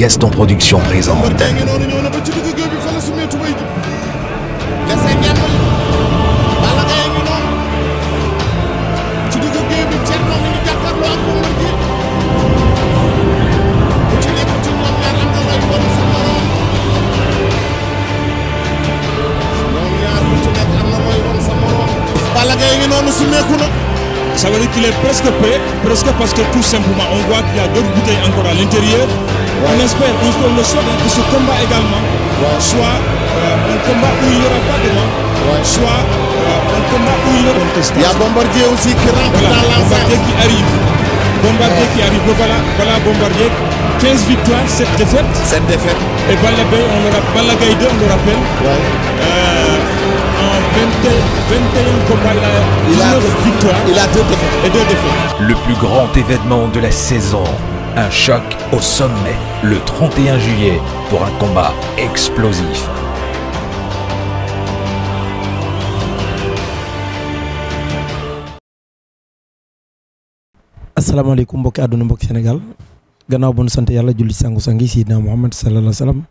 Gaston Production présente. Ça veut dire qu'il est presque prêt, parce que tout simplement on voit qu'il y a d'autres bouteilles encore à l'intérieur. On espère, on le souhaite que ce combat également soit un combat où il n'y aura pas de mort, soit un combat où il y aura contestation. Il y a Bombardier aussi qui rentre dans l'enceinte. Bombardier qui arrive. Voilà Bombardier. 15 victoires, 7 défaites. 7 défaites. Et Balla Gaye 2, on le rappelle. En 21 combats, il a 19 victoires. Il a 2 défaites. Et 2 défaites. Le plus grand événement de la saison. Un choc au sommet. Le 31 juillet pour un combat explosif. asalaamaaleykum mbokki àdduna mbokki Sénégal gannaaw bu nu sant yàlla julli sangu-sangi Seydina Muhammad sallallahu alayhi wa sallam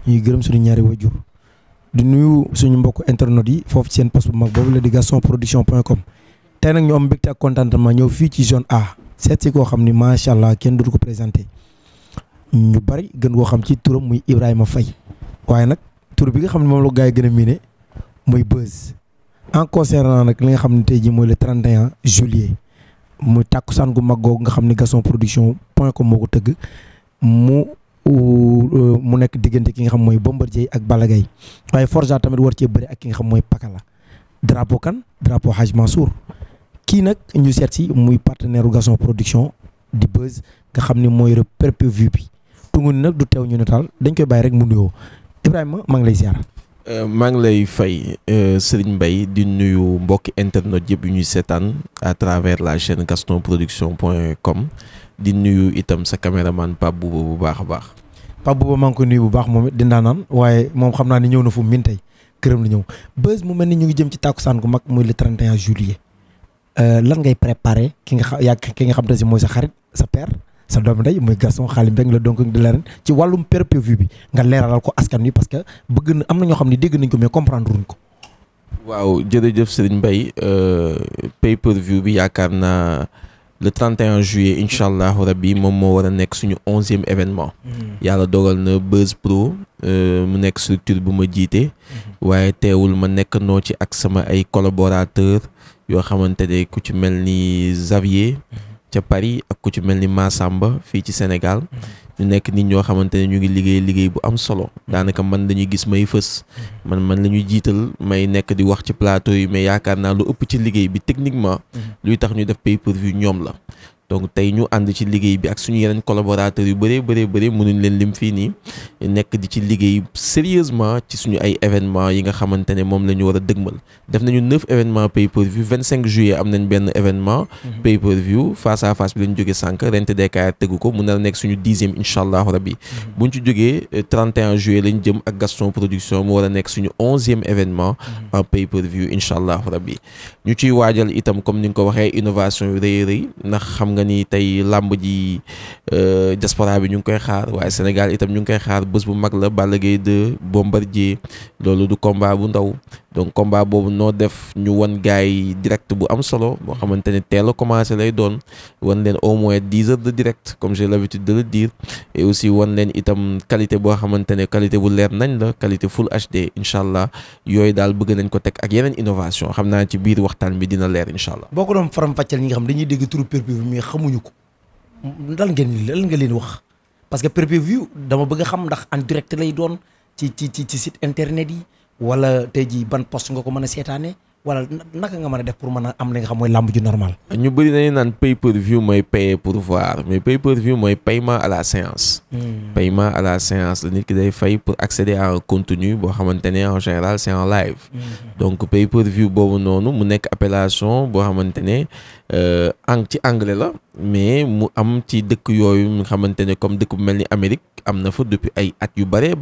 ñuy gërëm suñu ñaari wajur di nuyu suñu mbokk internet yi foofu ci seen poste bu mag boobu la di gastonproduction.com. tey nag ñu am mbégte ak contentement ñëw fii ci zone A seet si koo xam ni macha allah kenn du ko présenté ñu bari gën koo xam ci turam muy Ibrahima Faye waaye nag tur bi nga xam ne moom la gars yi gën a miine muy Beuz en concernant nag li nga xam ne tey jii mooy le 31 juillet. muy tàkkusaan gu mag googu nga xam ne gastonproduction.com moo ko tëgg mu nekk diggante ki nga xam mooy Bombardier ak Balla Gaye waaye Forza tamit war cee bëri ak ki nga xam mooy Pakala drapeau kan drapeau Hadj Mansour kii nag ñu seet si muy partenaire u Gaston Production di Beuz nga xam ni mooy pay-per-view bi tungu ni nag du teew ñu netaal dañ koy bàyyi rek mu nuyoo Ibrahima maa ngi lay ziar. maa ngi lay fay Serigne Mbaye di nuyu mbokki internet yëpp yu ñuy seetaan à travers la chaîne gastonproduction.com di nuyu itam sa caméraman Pape Bouba bu baax a baax. Pape Bouba maa ngi koy nuyu bu baax moom it dinaa naan waaye moom xam naa ni ñëw na fu min tey këram la ñëw Beuz mu mel ni ñu ngi jëm ci tàkkusaan gu mag muy le 31 juillet lan ngay préparé ki nga xam te si mooy sa xarit sa père. sa doomu ndey muy Gaston xaalim Mbengue la donc di leen ci wàllum pay-per-view bi nga leeralal ko askan wi parce que bëgg na am na ñoo xam ne dégg nañ ko mais comprendre wuñ ko. waaw jërëjëf Serigne Mbaye pay-per-view bi yaakaar naa le 31 juillet incha allahu rabbi moom moo war a nekk suñu 11e événement. yàlla dogal na Beuz Pro mu nekk structure bu ma jiite. waaye teewul ma nekk noo ci ak sama ay collaborateurs yoo xamante ne ku ci mel ni Xavier. ca Paris ak ku ci mel ni Massamba fii ci Sénégal ñu nekk nit ñoo xamante ne ñu ngi liggéey bu am solo daanaka man dañuy gis may fës man la ñuy jiital may nekk di wax ci plateau yi mais yaakaar naa lu ëpp ci liggéey bi techniquement luy tax ñu def pay-per-view ñoom la donc tey ñu ànd ci liggéey bi ak suñu yeneen collaborateurs yu bëree mënuñ leen lim fii nii nekk di ci liggéey sérieusement ci suñu ay événements yi nga xamante ne moom la ñu war a dëgmal def nañu 9 événements pay-per-view 25 juillet am nañ benn événement pay-per-view face à face bi lañ jógee sànq Rent Dakar tegu ko mun na nekk suñu 10e incha allahu rabbi buñ ci jógee 31 juillet lañ jëm ak Gaston Production mu war a nekk suñu 11e événement en pay-per-view incha allahu rabbi ñu ciy waajal itam comme ni nga ko waxee innovation yu rëy ndax xam nga ni tey làmb ji diaspora bi ñu ngi koy xaar waaye Sénégal itam ñu ngi koy xaar bés bu mag la Balla Gaye 2 Bombardier loolu du combat bu ndaw donc combat boobu noo def ñu wan gars yi direct bu am solo boo xamante ne teel a commencé lay doon wan leen au moins 10 heures de direct comme j'ai l'habitude de le dire et aussi wan leen itam qualité boo xamante ne qualité bu leer nañ la qualité full HD incha allah yooyu daal bëgg nañ ko teg ak yeneen innovation xam naa ci biir waxtaan bi dina leer incha allah. boo ko doon faram-fàcceel ñi nga xam dañuy dégg turu pay-per-view mais xamuñu ko lan nga leen wax parce que pay-per-view dama bëgg a xam ndax en direct lay doon ci site internet yi wala tey jii ban poste nga ko mën a seetaane wala naka nga mën a def pour mën a am li nga xam mooy làmb ju normal. ñu bëri dañuy naan pay-per-view mooy payer pour voir mais pay-per-view mooy paiement à la séance. paiement à la séance la nit ki day fay pour accéder à un contenu boo xamante ne en général c'est en live. donc pay-per-view boobu noonu mu nekk appellation boo xamante ne ci anglais la mais mu am ci dëkk yooyu nga xamante ne comme dëkk bu mel ni Amérique am na fa depuis ay at yu bëree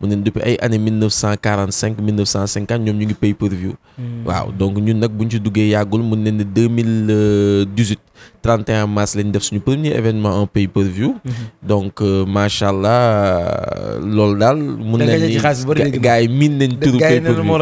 mu ne depuis ay années 1945 1950 ñoom ñu ngi pay-per-view. waaw donc ñun nag buñ ci duggee yàggul mun ne 2018 31 mars lañ def suñu premier événement en pay-per-view. donc macha allah loolu daal. mun nañ ni gars yi miin nañ turu pay-per-view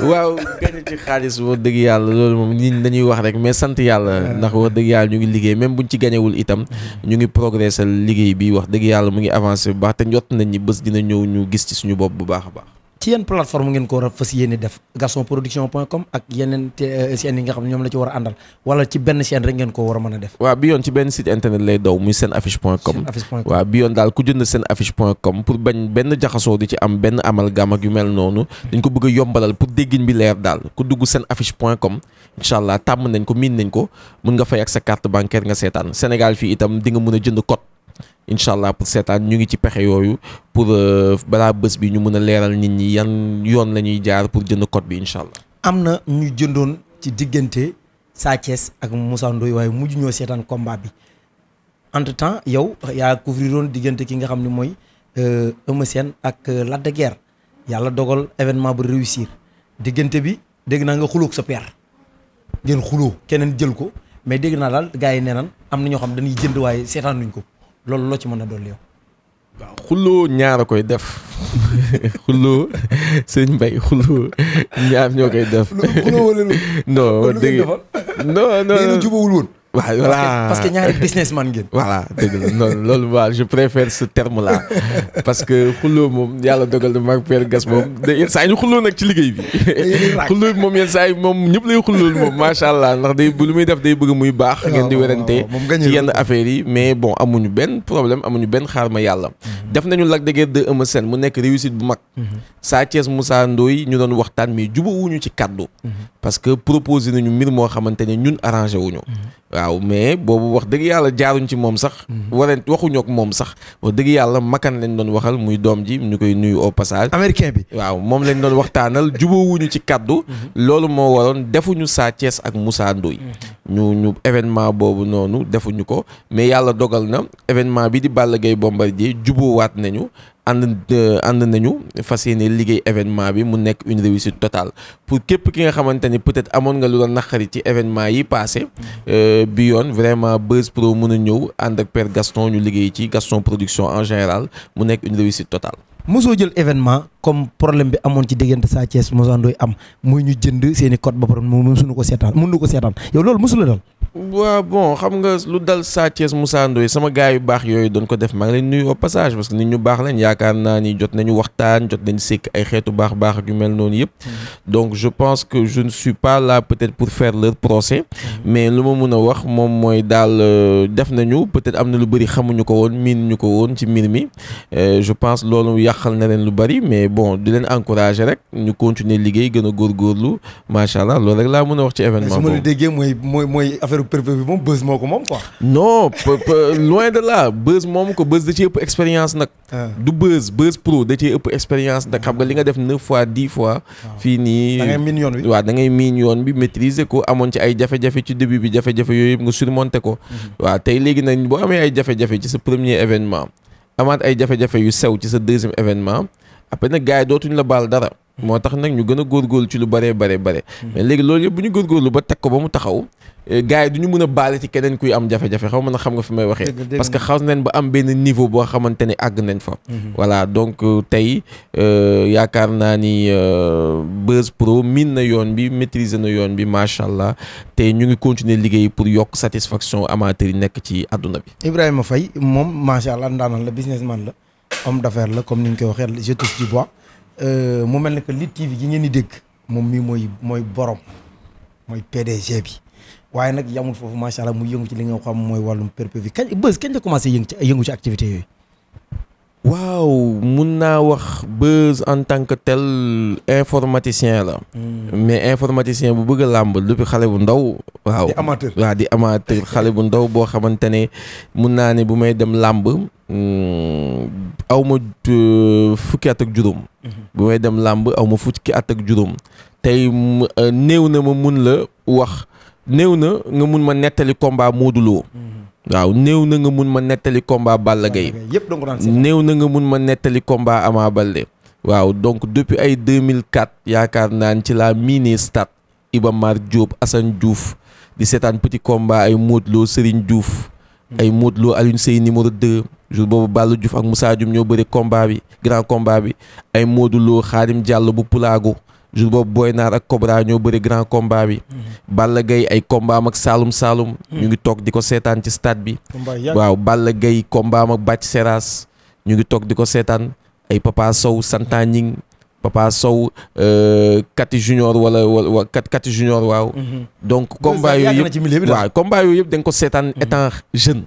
waaw gañe ci xaalis wax dëgg yàlla loolu moom nit ñi dañuy wax rek mais sant yàlla ndax wax dëgg yàlla ñu ngi liggéey même buñ ci gañewul itam ñu ngi progresser liggéey bi wax dëgg yàlla mu ngi avancer bu baax te njott nañ ni bés dina ñëw ñu gis ci suñu bopp bu baax a baax. ci yenn plateforme ngeen ko war a fas yéene def gastonproduction.com ak yeneen chaîne yi nga xam ne ñoom la ci war a àndal wala ci benn chaîne rek ngeen ko war a mën a def. waaw bi yoon ci benn site internet lay daw muy senaffiche.com. waaw bi yoon daal ku jënd senaffiche.com pour bañ benn jaxasoo di ci am benn amalgame ak yu mel noonu dañ ko bëgg a yombalal pour déggin bi leer daal ku dugg senaffiche.com incha allah tàmm nañ ko miin nañ ko mun nga fay ak sa carte bancaire nga seetaan Sénégal fii itam di nga mën a jënd code. incha allah pour seetaan ñu ngi ci pexe yooyu pour balaa bés bi ñu mën a leeral nit ñi yan yoon la ñuy jaar pour jënd code bi incha allah. am na ñu jëndoon ci diggante Sa Thiès ak Moussa Ndoye waaye mujj ñoo seetaan combat bi entre temps yow yaa couvriroon diggante ki nga xam ne mooy Eumeu Sène ak Lac de Guiers yàlla dogal événement bu réussir diggante bi dégg naa nga xulóog sa père ngeen xuloo keneen jël ko mais dégg naa daal gars yi nee nan am na ñoo xam dañuy jënd waaye seetaan nuñ ko. loolu loo ci mën a dolli yow. waaw xulloo ñaar a koy def xulloo sëñ Mbaye xulloo ñaar ñoo koy def. xulloo wala lu. non dégg non non jubawul woon. waaw voilà parce que ñaari businessman ngeen. voilà dëgg la non loolu waaw je préfère ce terme là parce que xulloo moom yàlla dogal na maag Père Gas moom yenn saa yi ñu xulloo nag ci liggéey bi. xulloo bi moom yenn saa yi moom ñëpp lay xullool moom macha allah ndax day lu muy def day bëgg muy baax. ngeen di werante ci yenn affaires yi mais bon amuñu benn problème amuñu benn xaar ma yàlla. def nañu Lac de Guiers 2 Eumeu Sène mu nekk réussite bu mag. Sa Thiès Moussa Ndoye ñu doon waxtaan mais jubawuñu ci kaddu. parce que proposé nañu mbir moo xamante ne ñun arrangé wuñu. waaw mais boobu wax dëgg yàlla jaaruñ ci moom sax. waxuñu ak moom sax wax dëgg yàlla makan lañ doon waxal muy doom ji ñu koy nuyu au passage. américain bi waaw moom lañ doon waxtaanal jubawuñu ci kaddu. loolu moo waroon defuñu Sa Thiès ak Moussa Ndoye. ñu événement boobu noonu defuñu ko mais yàlla dogal na événement bi di Balla Gaye Bombardier jubóowaat nañu. ànd nañu fas yéene liggéey événement bi mu nekk une réussite totale pour képp ki nga xamante ni peut-être amoon nga lu la naqari ci événement yi passé bi yoon vraiment Buzz Pro mën a ñëw ànd ak Père Gaston ñu liggéey ci Gaston Production en général mu nekk une réussite totale. mosoo jël événement comme problème bi amoon ci diggante Sa Thiès Moussa Ndoye am muy ñu jënd seen i code ba pare moom mësuñu ko seetaan mënuñu ko seetaan yow loolu mosu la dal. waaw bon xam nga lu dal Sa Thiès Moussa Ndoye sama gars yu baax yooyu doon ko def maa ngi leen nuyu au passage parce que nit ñu baax lañ yaakaar naa ni jot nañu waxtaan jot nañu sekk ay xeetu baax ak yu mel noonu yëpp. donc je pense que je ne suis pas là peut-être pour faire leur procès. mais lu ma mun a wax moom mooy daal def nañu peut-être am na lu bëri xamuñu ko woon miin ñu ko woon ci mbir mi je pense loolu yàqal na leen lu bëri mais bon di leen encourager rek ñu continuer liggéey gën a góorgóorlu macha allah loolu rek laa mën a wax ci événement boobu. su ma la déggee mooy affaire pay-per-view bi moom Buzz moo ko moom quoi. non loin de là Buzz moom ko Buzz da cee ëpp expérience nag. du Buzz Pro da cee ëpp expérience nag xam nga li nga def 9 fois 10 fois. fii nii da ngay miin yoon bi waaw da ngay miin yoon bi maîtriser ko amoon ci ay jafe-jafe ci début bi jafe-jafe yooyu yëpp nga surmonter ko. waaw tey léegi nag boo amee ay jafe-jafe ci sa premier événement amaat ay jafe-jafe yu sew ci sa deuxième événement après nag gars yi dootuñu la baal dara. moo tax nag ñu gën a góorgóorlu ci lu bare. mais léegi loolu yëpp bu ñu góorgóorlu ba teg ko ba mu taxaw gars yi du ñu mën a baale ci keneen kuy am jafe-jafe xaw ma na xam nga fi may waxee. parce que xaw nañ ba am benn niveau boo xamante ne àgg nañ fa. voilà donc tey yaakaar naa ni Buzz Pro miin na yoon bi maîtriser na yoon bi macha allah te ñu ngi continuer liggéey pour yokk satisfaction amateur yi nekk ci àdduna bi. Ibrahima Faye moom macha allah ndaanaan la businessman la homme d'affaires la comme ni ñu koy waxee je touche du bois. mu mel ne que Lutte TV gi ngeen di dégg moom mii mooy borom mooy PDG bi waaye nag yamul foofu macha allah mu yëngu ci li nga xam mooy wàllum pay-per-view kañ la commencé yëngu ci activité yooyu. waaw mun naa wax Buzz en tant que tel informaticien la. mais informaticien bu bëgg a làmb depuis xale bu ndaw. waaw di amateur xale bu ndaw boo xamante ne mun naa ne bu may dem làmb aw ma fukki at ak juróom. bu may dem làmb aw ma fukki at ak juróom. tey néew na ma mun la wax néew na nga mun ma nettali combat Modou Lo. waaw néew na nga mun ma nettali combat Balla Gaye. néew na nga mun ma nettali combat Ama Baldé. waaw donc depuis ay 2004 yaakaar naa ci la miinee stade Iba Mar Diop Assane Diouf di seetaan petit combat ay Modou Lo Serigne Diouf ay Modou Lo Alioune Seye numéro 2 jour boobu Balla Diouf ak Moussa Dioum ñoo bëri combat bi grand combat bi ay Modou Lo Khadim Diallo bu Pulaago jour boobu Boy Naar ak Cobra ñoo bëri grand combat bi Balla Gaye ay combat am ak Saloum Saloum ñu ngi toog di ko seetaan ci stade bi waaw Balla Gaye combat am ak Bathie Seras ñu ngi toog di ko seetaan ay Papa Sow Santaning Papa Sow Kati Junior wala Kati Junior waaw donc combat yooyu yëpp waaw combat yooyu yëpp da nga ko seetaan étant jeune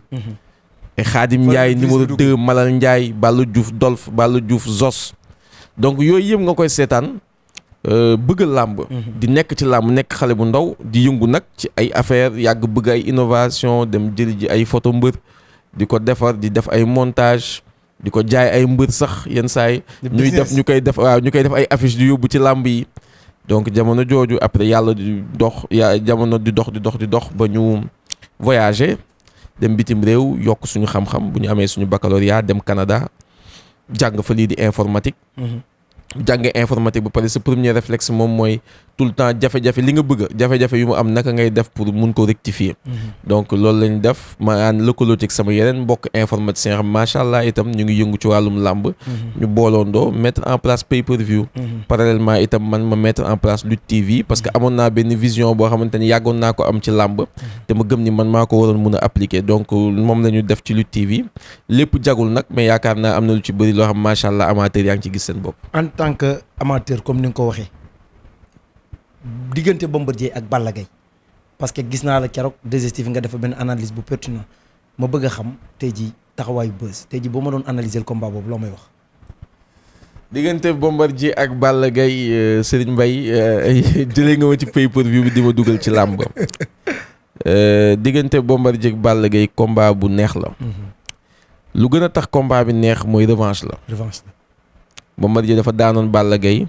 et Khadim Ndiaye numéro 2 Malal Ndiaye Balla Diouf Dolf Balla Diouf Zos donc yooyu yëpp nga koy seetaan bëgg làmb di nekk ci làmb nekk xale bu ndaw di yëngu nag ci ay affaire yàgg bëgg ay innovation dem jëli ji ay photo mbër di ko defar di def ay montage di ko jaay ay mbër sax yenn saay ñu koy def ay affiche di yóbbu ci làmb yi donc jamono jooju après yàlla di dox jamono di dox ba ñu voyager dem bitim réew yokk suñu xam-xam bu ñu amee suñu baccalauréat dem Canada jàng fa lii di informatique jàngee informatique ba pare sa premier réflexe moom mooy tout le temps jafe-jafe li nga bëgg jafe-jafe yu mu am naka ngay def pour mun ko rectifier donc loolu lañ def ma aan lëkkaloo ci sama yeneen mbokk informaticien xam macha allah itam ñu ngi yëngu ci wàllum làmb ñu booloondoo mettre en place pay-per-view parallèlement itam man ma mettre en place Lutte TV parce que amoon naa benn vision boo xamante ni yàggoon naa ko am ci làmb te ma gëm ni man maa ko waroon mun a appliquer donc moom la ñu def ci Lutte TV lépp jagul nag mais yaakaar naa am na lu ci bëri loo xam macha allah amateur yaa ngi ci gis seen bopp. En tant que amateur comme ni nga ko waxee diggante Bombardier ak Balla Gaye parce que gis naa la keroog 2STV nga def benn analyse bu pertinent ma bëgg a xam tey jii taxawaayu Beuz tey jii boo ma doon analyser le combat boobu loo may wax. diggante Bombardier ak Balla Gaye Serigne Mbaye jëlee nga ma ci pay-per-view bi di ma dugal ci làmb diggante Bombardier ak Balla Gaye combat bu neex la. lu gën a tax combat bi neex mooy revanche la. Bombardier dafa daanoon Balla Gaye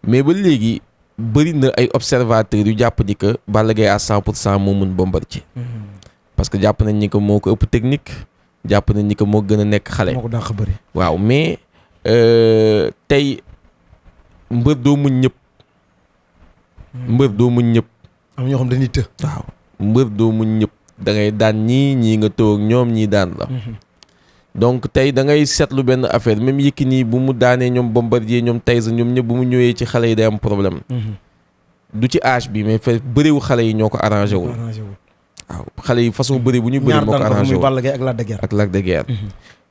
mais ba léegi bëri na ay observateurs yu jàpp ni que Balla Gaye à 100% moo mun Bombardier parce que jàpp nañ ni que moo ko ëpp technique jàpp nañ ni que moo gën a nekk xale. moo ko dàq bëri. waaw mais tey mbër doo muñ ñëpp. mbër doo muñ ñëpp. am ñoo xam dañuy të. waaw mbër doo muñ ñëpp da ngay daan ñii nga toog ñoom ñii daan la. donc tey da ngay seetlu benn affaire même Yékini bu mu daanee ñoom Bombardier ñoom Tyson ñoom ñëpp bu mu ñëwee ci xale yi day am problème. du ci âge bi mais fa bëriwu xale yi ñoo ko arrangé wul. waaw xale yi façon bëri bu ñu bëri moo ko arrangé wul Balla Gaye ak Lac de Guiers.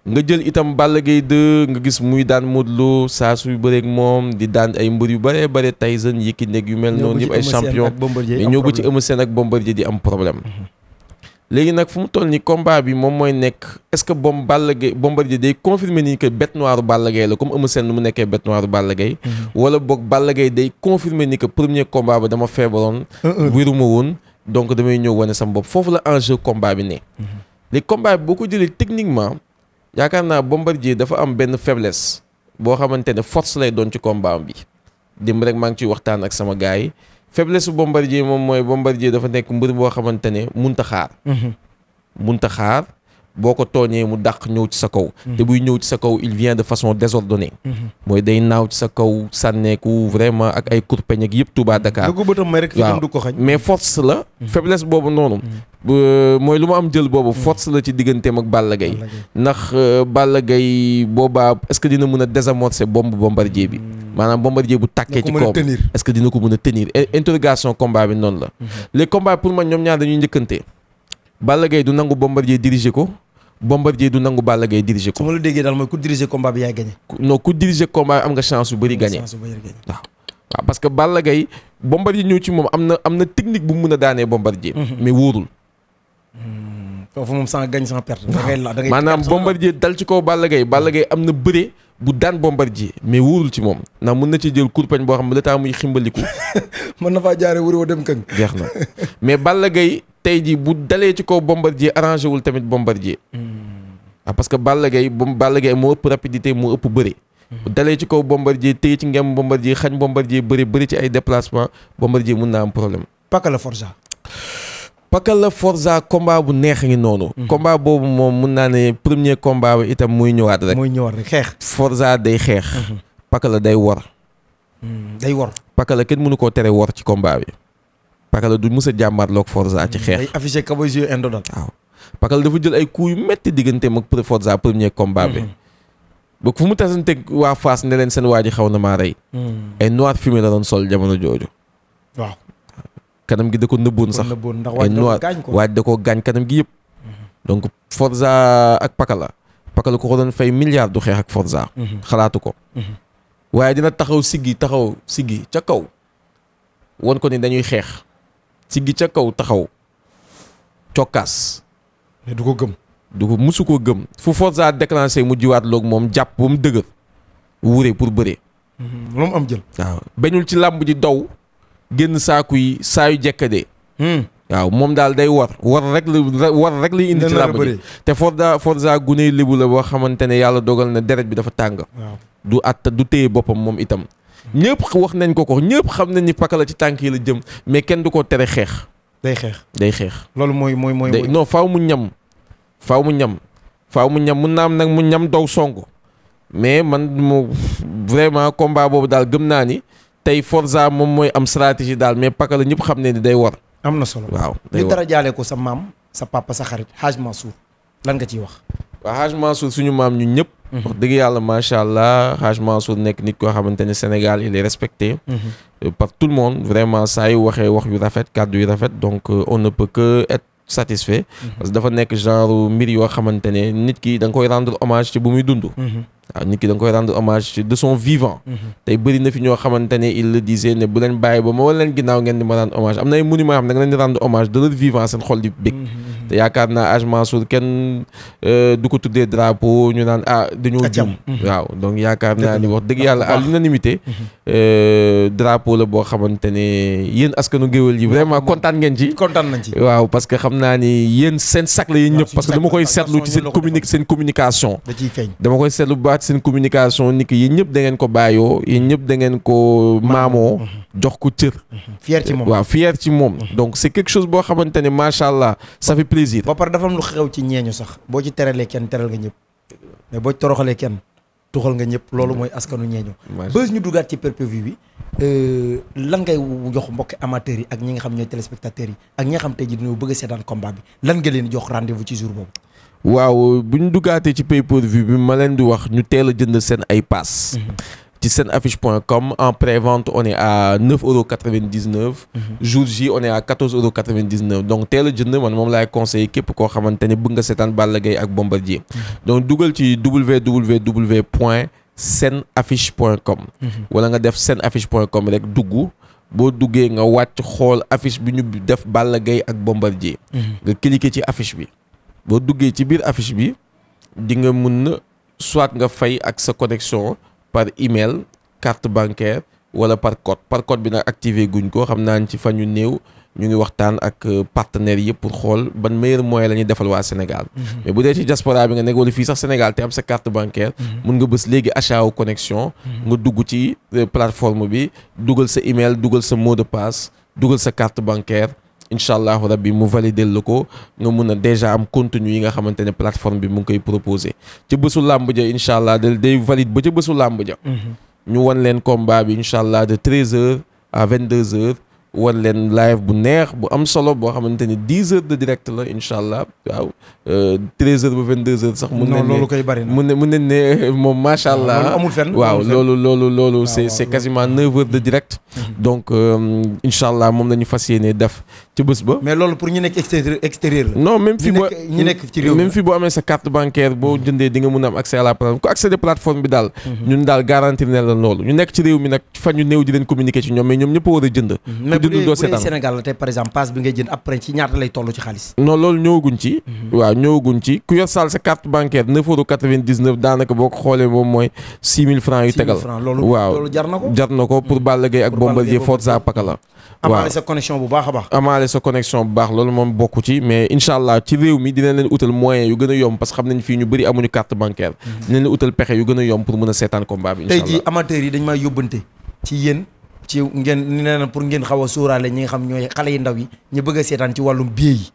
nga jël itam Balla Gaye 2 nga gis muy daan Modou Lo saa suy bëreeg moom di daan ay mbër yu bëree bëri Tyson Yékini yu mel noonu yëpp ay champion mais ñëw ba ci Eumeu Sène ak Bombardier di am problème. léegi nag fu mu toll ni combat bi moom mooy nekk est-ce que Bombardier day confirmer ni que bête noire Balla Gaye la comme Eumeu Sène nu mu nekkee bête noire Balla Gaye wala boog Balla Gaye day confirmer ni que premier combat ba dama feebaroon wéruma woon donc damay ñëw wane sama bopp foofu la enjeu combat bi ne léegi combat bi boo ko jëlee techniquement yaakaar naa Bombardier dafa am benn faiblesse boo xamante ne force lay doon ci combat bi démb rek maa ngi ciy waxtaan ak sama gars yi faiblesse bu Bombardier moom mooy Bombardier dafa nekk mbër boo xamante ne munta xaar boo ko tooñee mu dàq ñëw ci sa kaw te buy ñëw ci sa kaw il vient de façon désordonnée mooy day naaw ci sa kaw sànneeku vraiment ak ay kurpeñ ak yëpp Touba Dakar waaw mais force la faiblesse boobu noonu mooy lu ma am jël boobu force la ci digganteem ak Balla Gaye ndax Balla Gaye boobaa est-ce que dina mën a désamorcer Bombardier bi maanaam Bombardier bu tàkkee ci kawam est-ce que dina ko mën a tenir interrogation combat bi noonu la les combats pour man ñoom ñaar dañuy njëkkante Balla Gaye du nangu Bombardier diriger ko Bombardier du nangu Balla Gaye diriger ko. su ma la déggee daal mooy ku diriger combat bi yaay gagné. non ku diriger combat am nga chance yu bëri gagné. waaw parce que Balla Gaye Bombardier ñëw ci moom am na technique bu mu mën a daanee Bombardier. mais wóorul. foofu moom sans gagne sans perte. maanaam Bombardier dal ci kaw Balla Gaye am na bëre bu daan Bombardier mais wóorul ci moom ndax mën na ci jël kurpeñ boo xam ne le temps muy ximbaliku. mën na faa jaaree wërëw dem kën. jeex na mais Balla Gaye tey jii bu dalee ci kaw Bombardier arrangé wul tamit Bombardier. parce que Balla Gaye moo ëpp rapidité moo ëpp bëre. bu dalee ci kaw Bombardier téye ci ngem Bombardier xañ Bombardier bëri ci ay déplacement Bombardier mun naa am problème. Pakala Forza combat bu neex ngi noonu. combat boobu moom mun naa ne premier combat bi itam muy ñëwaat rek. Xeex. Forza day xeex. Pakala day wor. Pakala kenn mënu koo tere wor ci combat bi. Pakala du mës a jàmmarloog Forza ci xeex. day affiché Cowboy Junior Indo daal. waaw Pakala dafa jël ay coups yu métti digganteem ak Forza premier combat bi. ba fu mu tasanteeg waa Fass ne leen seen waa ji xaw na maa rey. ay noir fumé la doon sol jamono jooju. waaw. kanam gi da ko nëbboon sax. ndax ay noir waaj da koo gaañ kanam gi yëpp. donc Forza ak Pakala ku ko doon fay milliard du xeex ak Forza. xalaatu ko. waaye dina taxaw siggi ca kaw. won ko ni dañuy xeex. siggi ca kaw taxaw. cokkaas. mais du ko gëm. du ko musu koo gëm fu Forza déclenché mu jiwaat loog moom jàpp ba mu dëgër. wuure pour bëree. lu mu am jël. waaw bañul ci làmb ji daw. génn saaku yi saa yu jekkadee. waaw moom daal day war rek lay indi ci làmb ji te Forza guney lébu la boo xamante ne yàlla dogal na deret bi dafa tàng. du téye boppam moom itam. ñëpp wax nañ ko ñëpp xam nañ ni Pakala ci tànk yi la jëm mais kenn du ko tere xeex. day xeex. loolu mooy non faaw mu ñam. mun naa am nag mu ñam daw song. mais man mu vraiment combat boobu daal gëm naa ni tey Forza moom mooy am stratégie daal mais Pakala ñëpp xam ne ni day war. am na solo waaw ñu dara jaale ko sa maam sa papa sa xarit Hadj Mansour lan nga ciy wax. waaw Hadj Mansour suñu maam ñun ñëpp. wax dëgg yàlla macha allah Hadj Mansour nekk nit koo xamante ne Sénégal il est respecté. par tout le monde vraiment saa yu waxee wax yu rafet kàddu yu rafet donc on ne peut que être satisfait. parce que dafa nekk genre mbir yoo xamante ne nit ki da nga koy rendre hommage ci bu muy dund. waaw nit ki da nga koy rendre hommage de son vivant. tey bëri na fi ñoo xamante ne il le disait ne bu leen bàyyi ba ma wala leen ginnaaw ngeen di ma rendre hommage am na ay monument xam da nga leen di rendre hommage de leur vivant seen xol di bég. te yaakaar naa Hadj Mansour kenn du ko tuddee drapeau ñu naan dañoo jum. waaw donc yaakaar naa ni wax dëgg yàlla à l'unanimité drapeau la boo xamante ne yéen askanu géwél yi vraiment kontaan ngeen ci. kontaan nañ ci waaw parce que xam naa ni yéen seen sac la yéen ñëpp parce que dama koy seetlu ci seen communication. da ciy feeñ dama koy seetlu bu baax seen communication ni que yéen ñëpp da ngeen ko bàyyoo yéen ñëpp da ngeen ko maamoo jox ko cër. fier ci moom waaw fier ci moom. donc c'est quelque chose boo xamante ne macha allah ça fait plaisir. ba pare dafa am lu xew ci ñeeñu sax boo ci teralee kenn teral nga ñëpp mais boo ci toroxalee kenn tuxal nga ñëpp loolu mooy askanu ñeeñu. bés ñu dugaat ci pay-per-view bi lan ngay jox mbokki amateurs yi ak ñi nga xam ñooy téléspectateurs yi ak ñi nga xam tey ji dañoo bëgg a seetaan combat bi lan nga leen jox rendez-vous ci jour boobu. waaw bu ñu duggaatee ci pay-per-view bi ma leen di wax ñu teel a jënd seen ay pass. ci senaffiche.com en pré-vente on est à 9,99 €. jour J on est à 14,99 €. donc teel a jënd man moom laay conseillé képp koo xamante ne bëgg nga seetaan Balla Gaye ak Bombardier. donc dugal ci www.senaffiche.com. wala nga def senaffiche.com rek dugg. boo duggee nga wàcc xool affiche bi ñu def Balla Gaye ak Bombardier. nga cliquer ci affiche bi. boo duggee ci biir affiche bi di nga mën na soit nga fay ak sa connexion par email carte bancaire wala par code bi nag activé guñ ko xam naa ci fan yu néew ñu ngi waxtaan ak partenaires yëpp pour xool ban meilleur moyen la ñuy defal waa Sénégal. mais bu dee ci diaspora bi nga nekk wala fii sax Sénégal te am sa carte bancaire. mun nga bës léegi achat wu connexion. nga dugg ci plateforme bi dugal sa email dugal sa mot de passe dugal sa carte bancaire. incha allahu rabbi mu valider la ko nga mun a déjà am contenu yi nga xamante ne plateforme bi mu ngi koy proposé ca bésu làmb ja incha allah day valide ba ca bésu làmb ja ñu wan leen combat bi incha allah de 13h à 22h wan leen live bu neex bu am solo boo xamante ne 10 heures de direct la incha allah waaw 13h ba 22h sax. mun nañ ne loolu koy bari na mun nañ ne moom macha allah. loolu amul fenn waaw loolu c'est quasiment 9 heures de direct. donc incha allah moom la ñu fas yéene def ci bés ba. mais loolu pour ñu nekk extérieur la. non même fii boo ñi nekk ci réew même fii boo amee sa carte bancaire boo jëndee di nga mun a am accès à la plateforme ku accéder plateforme bi daal. ñun daal garantir ne la loolu ñu nekk ci réew mi nag fan ñu néew di leen communiquer ci ñoom mais ñoom ñëpp a war a jënd. bu dee Sénégal la tey par exemple pass bi ngay jënd après ci ñaata lay toll ci xaalis. non loolu ñëwaguñ ci. waaw ñëwaguñ ci ku yor saal sa carte bancaire 9,99 € daanaka boo ko xoolee moom mooy 6 000 francs yu tegal. waaw loolu jar na ko. jar na ko pour Balla Gaye ak Bombardier Forza Pakala. amaale sa connexion bu baax a baax. amaale sa connexion bu baax loolu moom bokku ci mais incha allah ci réew mi dina leen utal moyen yu gën a yomb parce que xam nañ fii ñu bëri amuñu carte bancaire. dina leen utal pexe yu gën a yomb pour mën a seetaan combat bi. incha allah tey jii amateurs yi dañ maa yóbbante ci yéen. ci ngeen nee na pour ngeen xaw a sóoraale ñi nga xam ñooy xale yi ndaw yi ñu bëgg a seetaan ci wàllum billet yi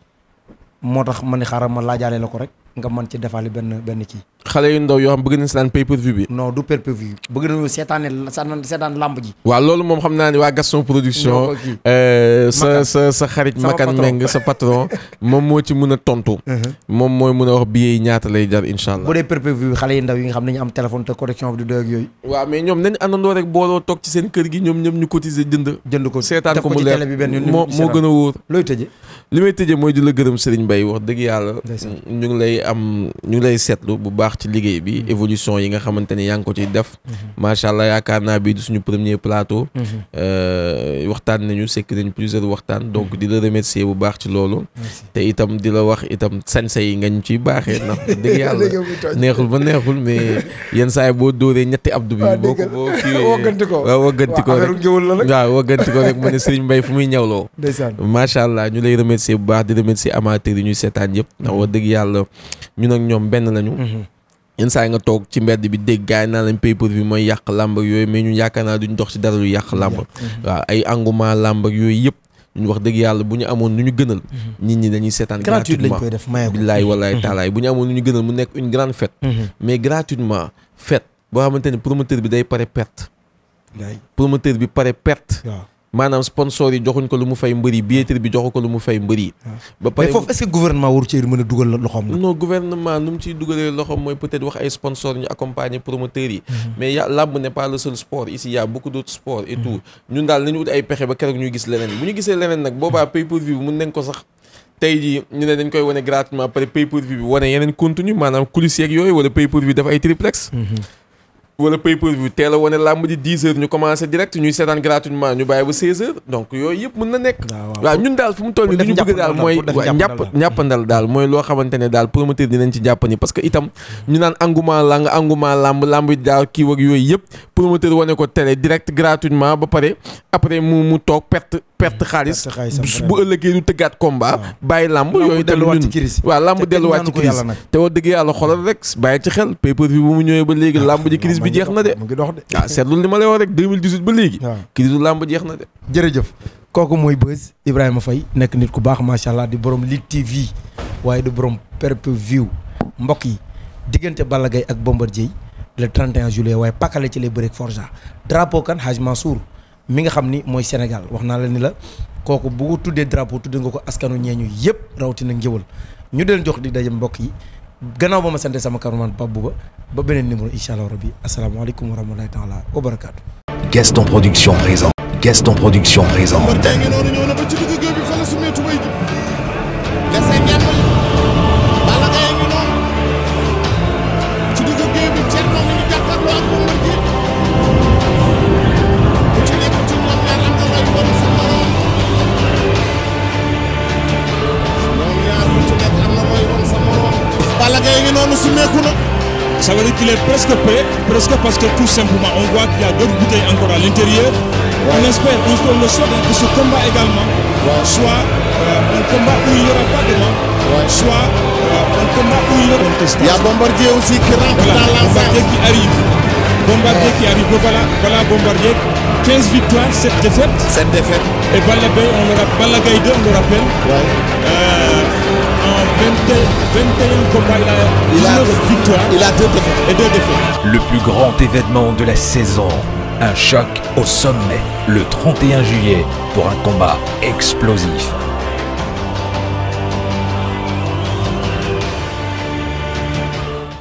moo tax ma ne xaaral ma laajaale la ko rek nga mën ci defaale benn kii. xale yu ndaw yoo xam bëgg nañ seetaan pay-per-view bi. non du pay-per-view bëgg nañu seetaan lamb ji. waaw loolu moom xam naa ne waa Gaston Production. sa xarit Makan Meng sa patron moom moo ci mën a tontu. moom mooy mën a wax billet yi ñaata lay jar incha allah. bu dee pay-per-view xale yu ndaw yi nga xam ne ñu am téléphone te connexion bi du doy ak yooyu. waaw mais ñoom nañ àndandoo rek booloo toog ci seen kër gi ñoom ñëpp ñu cotiser jënd ko seetaan ko mu leer moo gën a wóor. looy tëjee. li may tëjee mooy di la gërëm Serigne Mbaye wax dëgg yàlla ñu ngi lay seetlu bu baax ci liggéey bi évolution yi nga xamante ne yaa ngi ko ciy def macha allah yaakaar naa bii du suñu premier plateau waxtaan nañu sekk nañu plusieurs waxtaan donc di la remercier bu baax ci loolu te itam di la wax itam sañse yi nga ñu ciy baaxee ndax dëgg yàlla neexul ba neexul mais yenn saa yi boo dóoree ñetti abdu bi boo kiiwee waaw wagganti ko rek waaw wagganti ko rek ma ne Serigne Mbaye fu muy ñawloo macha allah ñu lay remercier bu baax di remercier amateurs yi ñuy seetaan yëpp ndax wax dëgg yàlla ñun ak ñoom benn lañu yenn saa yi nga toog ci mbedd bi dégg gaay naa leen pay-per-view mooy yàq làmb ak yooyu mais ñun yaakaar naa duñ dox ci dara lu yàq làmb waaw ay engouement làmb ak yooyu yëpp ñun wax dëgg yàlla bu ñu amoon lu ñu gënal nit ñi dañuy seetaan gratuitement billaay wallaay taalaay bu ñu amoon lu ñu gënal mu nekk une grande fête mais gratuitement fête boo xamante ne promoteur bi day pare perte maanaam sponsor yi joxuñ ko lu mu fay mbëri billetterie bi joxu ko lu mu fay mbëri ba pare mais foofu est-ce que gouvernement waru ci mën a dugal loxoom la non gouvernement nu mu ciy dugalee loxoom mooy peut-être wax ay sponsor ñu accompagner promoteurs yi mais làmb n'est pas le seul sport ici y a beaucoup d'autres sports et tout ñun daal nañu ut ay pexe ba keroog ñuy gis leneen bu ñu gisee leneen nag boobaa pay-per-view bi mun nañ ko sax tey jii ñu ne dañ koy wane gratuitement après pay-per-view bi wane yeneen contenu maanaam coulisses yeeg yooyu wala pay-per-view dafa ay triplex wala pay-per-view teel a wane làmb ji 10 heures ñu commencé direct ñuy seetaan gratuitement ñu bàyyi ba 16 heures donc yooyu yëpp mën na nekk waaw ñun daal fu mu toll nii li ñu bëgg daal mooy njàppandal daal mooy loo xamante ne daal promoteur dinañ ci jàppani parce que itam ñu naan engouement làmb yi daal kii wak yooyu yëpp promoteur wane ko télé direct gratuitement ba pare après mu toog perte xaalis bu ëllëgee du tëggaat combat bàyyi làmb yooyu tamit ñun waaw làmb delluwaat ci crise te wax dëgg yàlla xoolal rek bàyyi ci xel pay-per-view bu mu ñëwee ba léegi làmb ji crise bi jeex na de waaw seetlu li ma lay wax rek 2018 ba léegi crise du làmb jeex na de jërëjëf kooku mooy Beuz Ibrahima Faye nekk nit ku baax macha allah di borom Lutte TV waaye di borom pay-per-view mbokk yi diggante Balla Gaye ak Bombardier le 31 juillet waaye pakale ci lay bëreeg Forza drapeau kan Hadj Mansour mi nga xam ni mooy Sénégal wax naa la ni la kooku bu tuddee drapeau tuddee nga ko askanu ñeeñu yëpp rawatina ngéwël ñu den jox di daje mbokk yi gannaaw ba ma sante sama cameraman Pape Bouba ba beneen numéro incha allah rabbi asalaamaaleykum wa rahmatulahi taala wa barakaatu. Gaston Production présent. Ça veut dire qu'il est presque prêt, parce que tout simplement on voit qu'il y a d'autres bouteilles encore à l'intérieur. On espère, on le souhaite que ce combat également soit un combat où il n'y aura pas de manque, soit un combat où il y aura une contestation. Il y a Bombardier aussi qui rentre dans l'enceinte. Bombardier qui arrive. Voilà Bombardier. 15 victoires, 7 défaites. 7 défaites. Et Balla Gaye 2, on le rappelle. En 21 combats, il a 19 victoires. Il a 2 défaites. Et 2 défaites. Le plus grand événement de la saison. Un choc au sommet. Le 31 juillet pour un combat explosif.